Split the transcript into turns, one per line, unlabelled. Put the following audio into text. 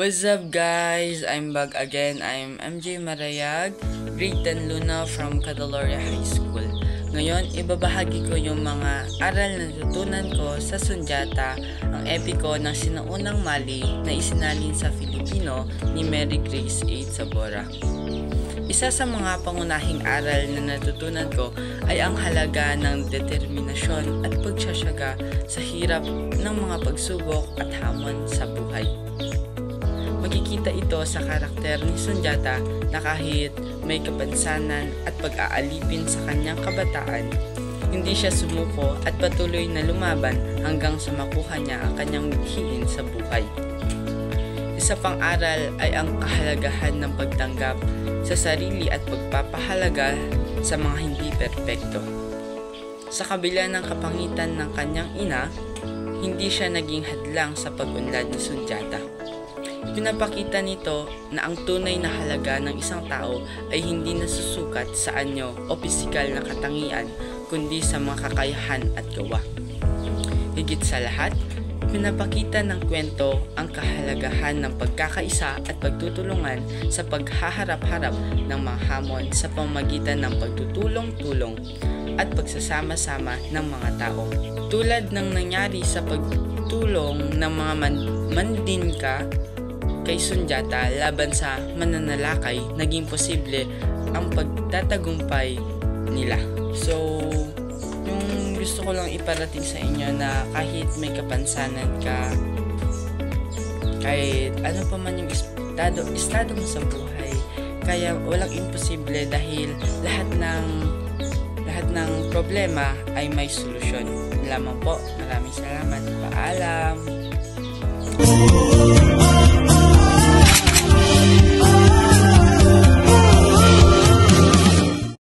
What's up guys? I'm back again. I'm MJ Marayag, grade 10 Luna from Cadaloria High School. Ngayon, ibabahagi ko yung mga aral na natutunan ko sa Sundiata, ang epiko ng sinaunang mali na isinalin sa Filipino ni Mary Grace 8 Sabora. Isa sa mga pangunahing aral na natutunan ko ay ang halaga ng determinasyon at pagtsatsaga sa hirap ng mga pagsubok at hamon sa buhay. Makikita ito sa karakter ni Sundiata na kahit may kapansanan at pag-aalipin sa kanyang kabataan, hindi siya sumuko at patuloy na lumaban hanggang sa makuha niya ang kanyang mithiin sa buhay. Isa pang aral ay ang kahalagahan ng pagtanggap sa sarili at pagpapahalaga sa mga hindi perpekto. Sa kabila ng kapangitan ng kanyang ina, hindi siya naging hadlang sa pag-unlad ni Sundiata. Pinapakita nito na ang tunay na halaga ng isang tao ay hindi nasusukat sa anyo o pisikal na katangian, kundi sa mga kakayahan at gawa. Higit sa lahat, pinapakita ng kwento ang kahalagahan ng pagkakaisa at pagtutulungan sa paghaharap-harap ng mga hamon sa pamamagitan ng pagtutulong-tulong at pagsasama-sama ng mga tao. Tulad ng nangyari sa pagtulong ng mga mandinka kay Sundiata laban sa mananalakay, naging posible ang pagtatagumpay nila. So, yung gusto ko lang iparating sa inyo na kahit may kapansanan ka, kahit ano pa man yung estado mo sa buhay, kaya walang imposible dahil lahat ng problema ay may solusyon. Lamang po. Maraming salamat. Paalam.